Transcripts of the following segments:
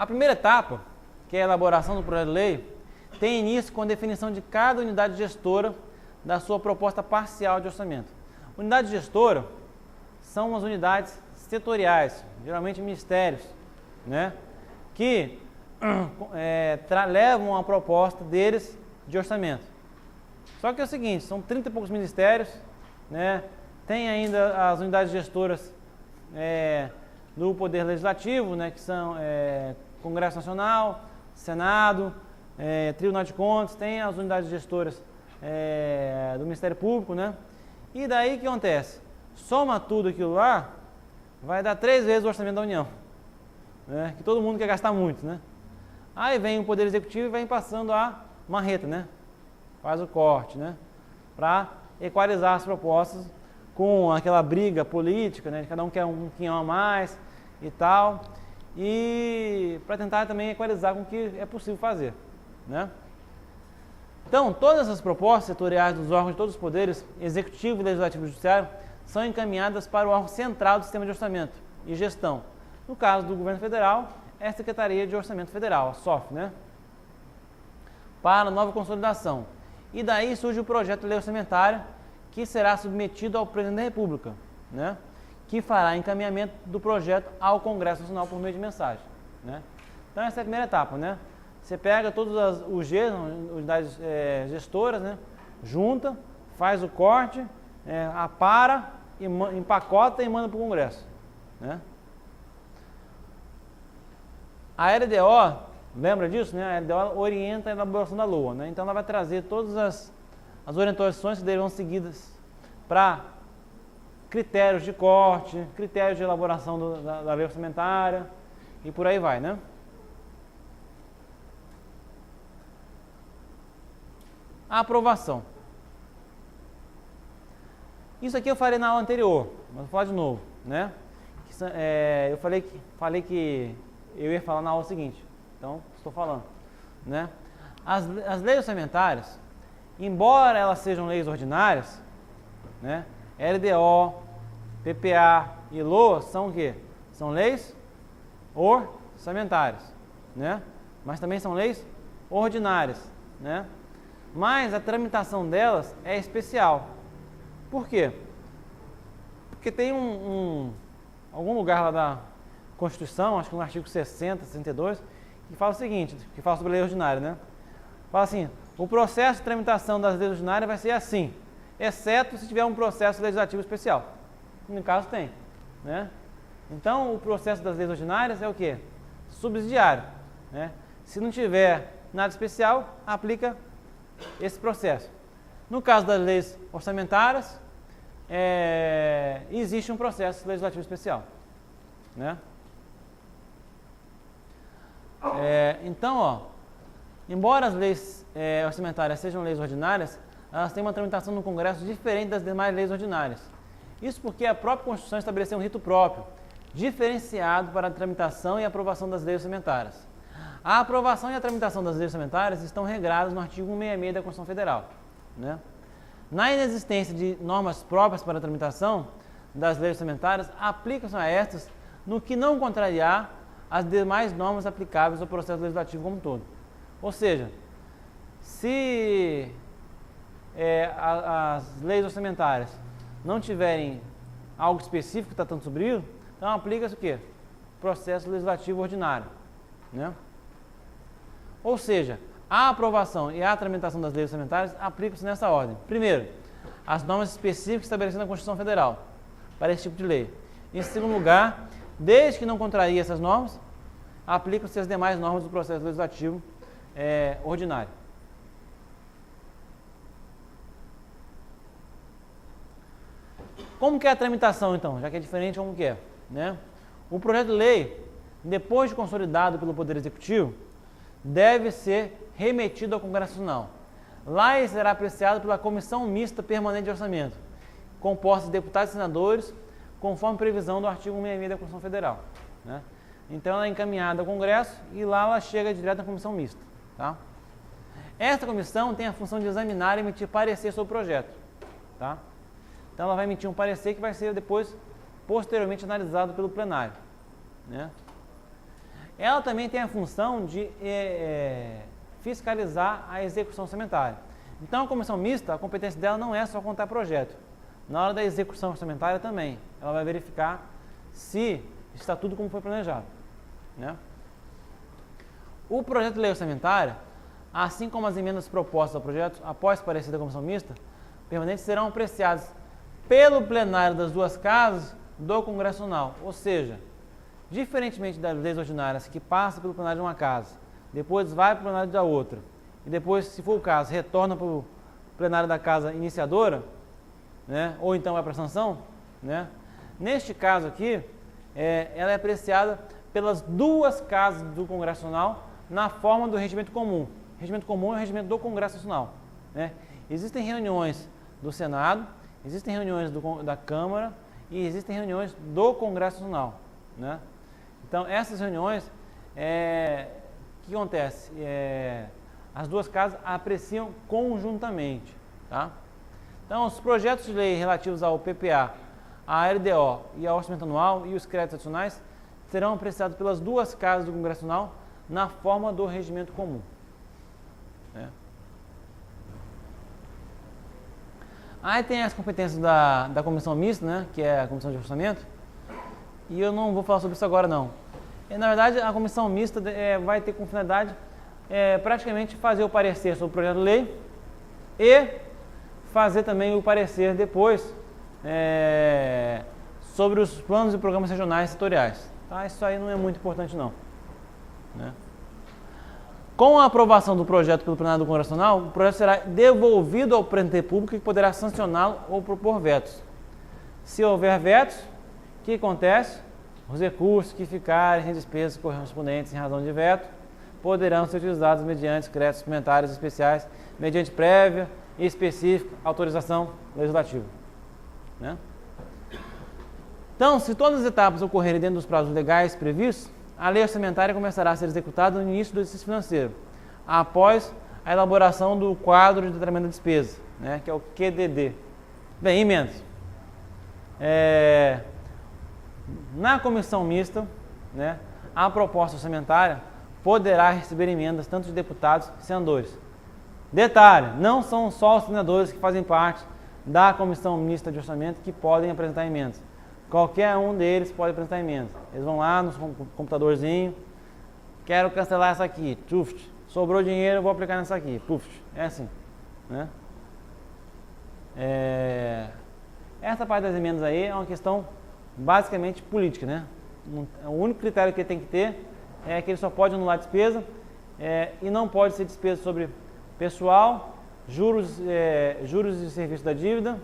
A primeira etapa, que é a elaboração do projeto de lei, tem início com a definição de cada unidade gestora da sua proposta parcial de orçamento. Unidade gestora são as unidades setoriais, geralmente ministérios, né, que levam a proposta deles de orçamento. Só que é o seguinte, são 30 e poucos ministérios, né, tem ainda as unidades gestoras do Poder Legislativo, né, que são Congresso Nacional, Senado, Tribunal de Contas, tem as unidades gestoras do Ministério Público, né? E daí o que acontece? Soma tudo aquilo lá, vai dar 3 vezes o orçamento da União, né? Que todo mundo quer gastar muito, né? Aí vem o Poder Executivo e vem passando a marreta, né? Faz o corte, né? Para equalizar as propostas com aquela briga política, né? Cada um quer um quinhão a mais e tal, e para tentar também equalizar com o que é possível fazer, né? Então, todas as propostas setoriais dos órgãos de todos os poderes, executivo, legislativo e judiciário, são encaminhadas para o órgão central do sistema de orçamento e gestão. No caso do governo federal, é a Secretaria de Orçamento Federal, a SOF, né? Para nova consolidação. E daí surge o projeto de lei orçamentária, que será submetido ao presidente da República, né? Que fará encaminhamento do projeto ao Congresso Nacional por meio de mensagem, né? Então, essa é a primeira etapa, né? Você pega todos os unidades gestoras, né? Junta, faz o corte, apara, empacota e manda para o Congresso, né? A LDO, lembra disso, né? A LDO orienta a elaboração da LOA, né? Então ela vai trazer todas as orientações que deverão seguidas para critérios de corte, critérios de elaboração da lei orçamentária e por aí vai, né? A aprovação. Isso aqui eu falei na aula anterior, mas vou falar de novo, né? Eu falei que eu ia falar na aula seguinte, então estou falando, né? As leis orçamentárias, embora elas sejam leis ordinárias, né? LDO, PPA e LOA são o quê? São leis orçamentárias, né? Mas também são leis ordinárias, né? Mas a tramitação delas é especial. Por quê? Porque tem algum lugar lá da Constituição, acho que no artigo 60, 62, que fala o seguinte, que fala sobre a lei ordinária, né? Fala assim, o processo de tramitação das leis ordinárias vai ser assim, exceto se tiver um processo legislativo especial. No caso tem, né? Então, o processo das leis ordinárias é o quê? Subsidiário, né? Se não tiver nada especial, aplica esse processo. No caso das leis orçamentárias, existe um processo legislativo especial, né? Então, ó, embora as leis orçamentárias sejam leis ordinárias, elas têm uma tramitação no Congresso diferente das demais leis ordinárias. Isso porque a própria Constituição estabeleceu um rito próprio, diferenciado para a tramitação e aprovação das leis orçamentárias. A aprovação e a tramitação das leis orçamentárias estão regradas no artigo 166 da Constituição Federal, né? Na inexistência de normas próprias para a tramitação das leis orçamentárias, aplicam-se a estas no que não contrariar as demais normas aplicáveis ao processo legislativo como um todo. Ou seja, se as leis orçamentárias não tiverem algo específico tratando sobre isso, então aplica-se o quê? Processo legislativo ordinário, né? Ou seja, a aprovação e a tramitação das leis orçamentárias aplicam-se nessa ordem. Primeiro, as normas específicas estabelecidas na Constituição Federal para esse tipo de lei. Em segundo lugar, desde que não contraria essas normas, aplicam-se as demais normas do processo legislativo ordinário. Como que é a tramitação, então? Já que é diferente, como que é, né? O projeto de lei, depois de consolidado pelo Poder Executivo, deve ser remetido ao Congresso Nacional. Lá ele será apreciado pela Comissão Mista Permanente de Orçamento, composta de deputados e senadores, conforme previsão do artigo 166 da Constituição Federal, né? Então ela é encaminhada ao Congresso e lá ela chega direto à Comissão Mista, tá? Esta comissão tem a função de examinar e emitir parecer sobre o projeto, tá? Então ela vai emitir um parecer que vai ser depois, posteriormente, analisado pelo plenário, né? ela também tem a função de fiscalizar a execução orçamentária. Então, a comissão mista, a competência dela não é só contar projeto. Na hora da execução orçamentária também, ela vai verificar se está tudo como foi planejado, né? O projeto de lei orçamentária, assim como as emendas propostas ao projeto, após parecer da comissão mista, permanentes serão apreciadas pelo plenário das duas casas do Congresso Nacional. Ou seja, diferentemente das leis ordinárias que passam pelo plenário de uma casa, depois vai para o plenário da outra, e depois, se for o caso, retorna para o plenário da casa iniciadora, né, ou então vai para a sanção, né? Neste caso aqui, ela é apreciada pelas duas casas do Congresso Nacional na forma do regimento comum. O regimento comum é o regimento do Congresso Nacional, né? Existem reuniões do Senado, existem reuniões da Câmara e existem reuniões do Congresso Nacional, né? Então, essas reuniões, o que acontece? As duas casas apreciam conjuntamente, tá? Então, os projetos de lei relativos ao PPA, à LDO e ao orçamento anual e os créditos adicionais serão apreciados pelas duas casas do Congresso Nacional na forma do regimento comum, né? Aí tem as competências da comissão mista, né, que é a comissão de orçamento, e eu não vou falar sobre isso agora não. Na verdade, a comissão mista vai ter como finalidade praticamente fazer o parecer sobre o projeto de lei e fazer também o parecer depois sobre os planos e programas regionais e setoriais. Tá? Isso aí não é muito importante não, né? Com a aprovação do projeto pelo plenário do Congresso Nacional, o projeto será devolvido ao presidente público que poderá sancioná-lo ou propor vetos. Se houver vetos, o que acontece? Os recursos que ficarem sem despesas correspondentes em razão de veto poderão ser utilizados mediante créditos suplementares especiais, mediante prévia e específica autorização legislativa, né? Então, se todas as etapas ocorrerem dentro dos prazos legais previstos, a lei orçamentária começará a ser executada no início do exercício financeiro, após a elaboração do quadro de determinada despesa, né, que é o QDD. Bem, emendas. Na comissão mista, né, a proposta orçamentária poderá receber emendas tanto de deputados e senadores. Detalhe, não são só os senadores que fazem parte da comissão mista de orçamento que podem apresentar emendas. Qualquer um deles pode apresentar emendas. Eles vão lá no computadorzinho, quero cancelar essa aqui, tuft, sobrou dinheiro, vou aplicar nessa aqui, puft, é assim, né? Essa parte das emendas aí é uma questão basicamente política, né? O único critério que ele tem que ter é que ele só pode anular despesa e não pode ser despesa sobre pessoal, juros de serviço da dívida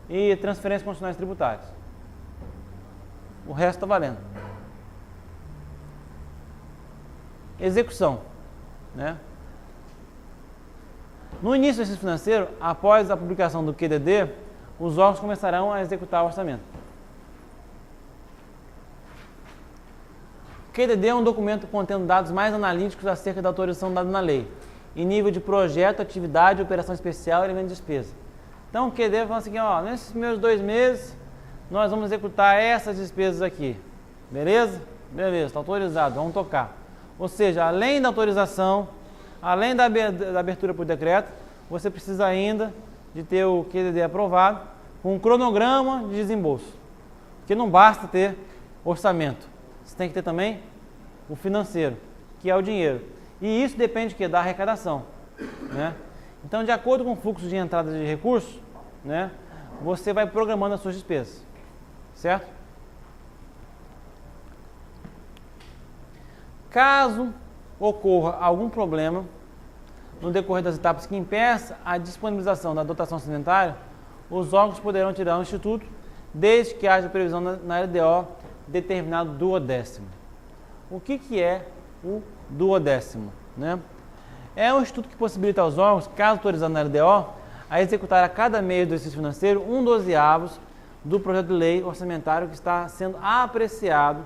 e transferências constitucionais tributárias. O resto está valendo. Execução, né? No início do exercício financeiro, após a publicação do QDD, os órgãos começarão a executar o orçamento. O QDD é um documento contendo dados mais analíticos acerca da autorização dada na lei, em nível de projeto, atividade, operação especial e elemento de despesa. Então, o QDD fala assim, ó, nesses primeiros 2 meses, nós vamos executar essas despesas aqui, beleza? Beleza, está autorizado, vamos tocar. Ou seja, além da autorização, além da abertura por decreto, você precisa ainda de ter o QDD aprovado com um cronograma de desembolso. Porque não basta ter orçamento, você tem que ter também o financeiro, que é o dinheiro. E isso depende da arrecadação, né? Então, de acordo com o fluxo de entrada de recursos, né, você vai programando as suas despesas. Certo? Caso ocorra algum problema no decorrer das etapas que impeça a disponibilização da dotação orçamentária, os órgãos poderão tirar o Instituto, desde que haja previsão na LDO determinado duodécimo. O que é o duodécimo, né? É um instituto que possibilita aos órgãos, caso autorizado na LDO, a executar a cada mês do exercício financeiro 1/12 do projeto de lei orçamentário que está sendo apreciado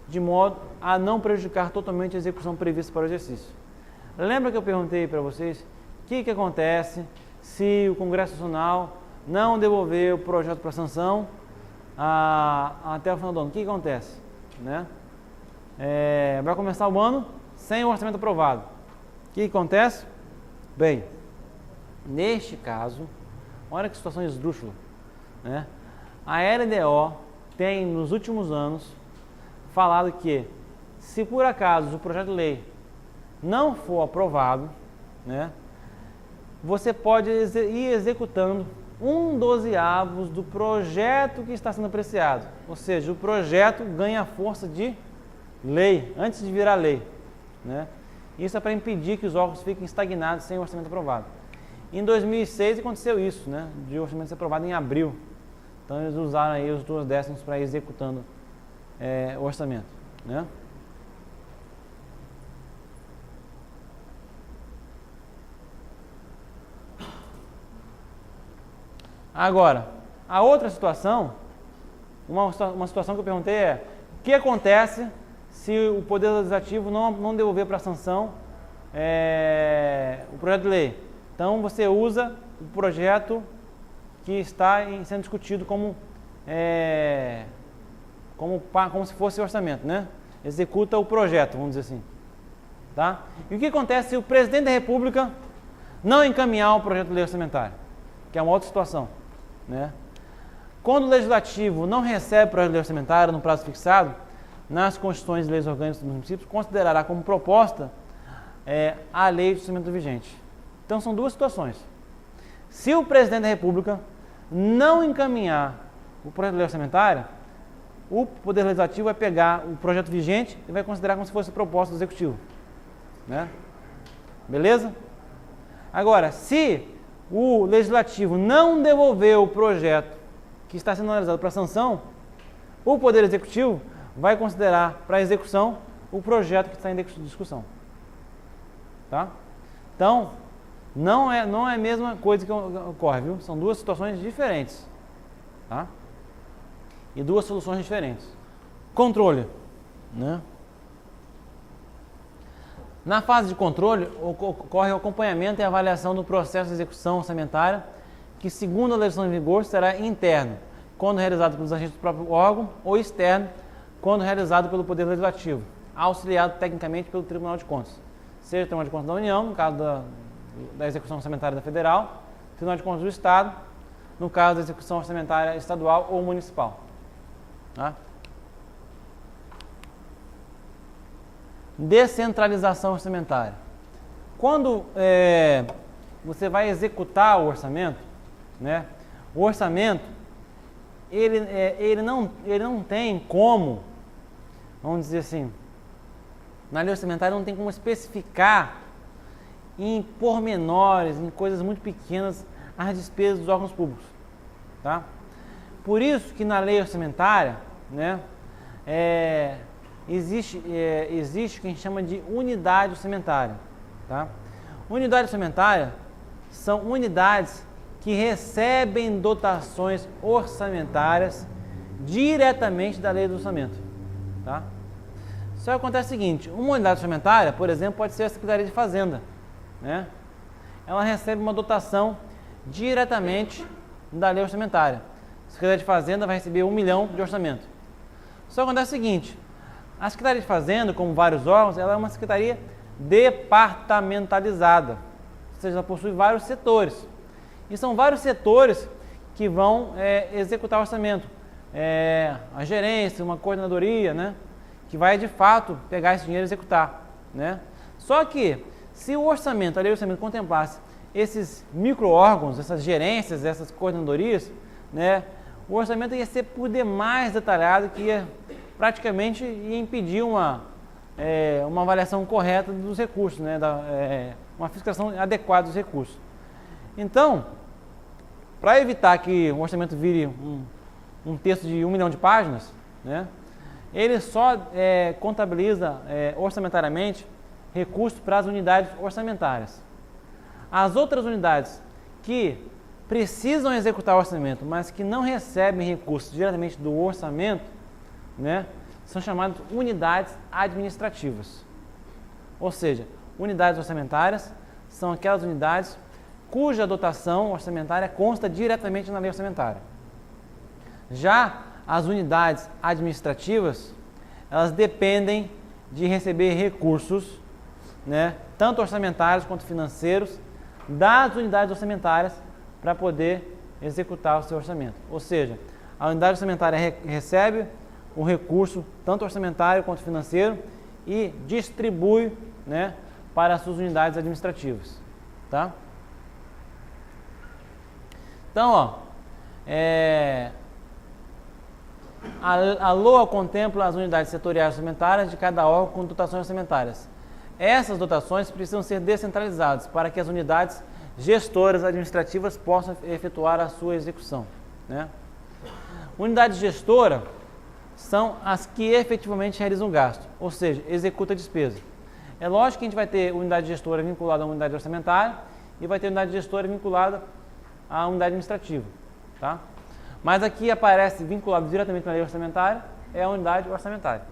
de modo a não prejudicar totalmente a execução prevista para o exercício. Lembra que eu perguntei para vocês o que acontece se o Congresso Nacional não devolver o projeto para sanção até o final do ano? O que acontece, né? vai começar o ano sem o orçamento aprovado. O que acontece? Bem, neste caso, olha que situação esdrúxula, né? A LDO tem, nos últimos anos, falado que, se por acaso o projeto de lei não for aprovado, né, você pode ir executando 1/12 do projeto que está sendo apreciado. Ou seja, o projeto ganha força de lei, antes de virar lei, né? Isso é para impedir que os órgãos fiquem estagnados sem o orçamento aprovado. Em 2006 aconteceu isso, né? De orçamento ser aprovado em abril. Então eles usaram aí os 2/10 para ir executando o orçamento, né? Agora, a outra situação, uma situação que eu perguntei é: o que acontece se o Poder Legislativo não devolver para a sanção o projeto de lei? Então você usa o projeto que está sendo discutido como se fosse orçamento, né? Executa o projeto, vamos dizer assim. Tá? E o que acontece se o Presidente da República não encaminhar o projeto de lei orçamentário? Que é uma outra situação, né? Quando o Legislativo não recebe o projeto de lei orçamentário no prazo fixado, nas Constituições e Leis Orgânicas dos Municípios, considerará como proposta a lei de orçamento vigente. Então são duas situações. Se o Presidente da República não encaminhar o projeto de lei orçamentária, o Poder Legislativo vai pegar o projeto vigente e vai considerar como se fosse proposta do Executivo, né? Beleza? Agora, se o Legislativo não devolver o projeto que está sendo analisado para sanção, o Poder Executivo vai considerar para execução o projeto que está em discussão. Tá? Então, não é a mesma coisa que ocorre, viu? São duas situações diferentes. Tá? E duas soluções diferentes. Controle, né? Na fase de controle, ocorre o acompanhamento e avaliação do processo de execução orçamentária, que, segundo a legislação em vigor, será interno, quando realizado pelos agentes do próprio órgão, ou externo, quando realizado pelo Poder Legislativo, auxiliado tecnicamente pelo Tribunal de Contas. Seja o Tribunal de Contas da União, no caso da execução orçamentária da Federal, Tribunal de Contas do Estado, no caso da execução orçamentária estadual ou municipal. Tá? Descentralização orçamentária. Quando você vai executar o orçamento, né, o orçamento ele não tem como, vamos dizer assim, na lei orçamentária não tem como especificar em pormenores, em coisas muito pequenas, as despesas dos órgãos públicos. Tá? Por isso que na lei orçamentária, né, existe o que a gente chama de unidade orçamentária. Tá? Unidade orçamentária são unidades que recebem dotações orçamentárias diretamente da lei do orçamento. Tá? Só que acontece o seguinte: uma unidade orçamentária, por exemplo, pode ser a Secretaria de Fazenda, né? Ela recebe uma dotação diretamente da lei orçamentária. A Secretaria de Fazenda vai receber 1 milhão de orçamento. Só que acontece o seguinte: a Secretaria de Fazenda, como vários órgãos, ela é uma secretaria departamentalizada, ou seja, ela possui vários setores. E são vários setores que vão executar o orçamento. A gerência, uma coordenadoria, né, que vai de fato pegar esse dinheiro e executar, né? Só que se o orçamento, a lei do orçamento contemplasse esses micro-órgãos, essas gerências, essas coordenadorias, né, o orçamento ia ser por demais detalhado, que ia praticamente impedir uma avaliação correta dos recursos, né, uma fiscalização adequada dos recursos. Então, para evitar que o orçamento vire um texto de 1 milhão de páginas, né, ele só contabiliza orçamentariamente recursos para as unidades orçamentárias. As outras unidades que precisam executar o orçamento, mas que não recebem recursos diretamente do orçamento, né, são chamadas unidades administrativas. Ou seja, unidades orçamentárias são aquelas unidades cuja dotação orçamentária consta diretamente na lei orçamentária. Já as unidades administrativas, elas dependem de receber recursos, né, tanto orçamentários quanto financeiros, das unidades orçamentárias para poder executar o seu orçamento. Ou seja, a unidade orçamentária recebe um recurso, tanto orçamentário quanto financeiro, e distribui, né, para as suas unidades administrativas. Tá? Então, ó, a LOA contempla as unidades setoriais orçamentárias de cada órgão com dotações orçamentárias. Essas dotações precisam ser descentralizadas para que as unidades gestoras administrativas possam efetuar a sua execução, né? Unidade gestora são as que efetivamente realizam gasto, ou seja, executa a despesa. É lógico que a gente vai ter unidade gestora vinculada à unidade orçamentária e vai ter unidade gestora vinculada à unidade administrativa, tá? Mas aqui aparece vinculado diretamente à lei orçamentária, é a unidade orçamentária.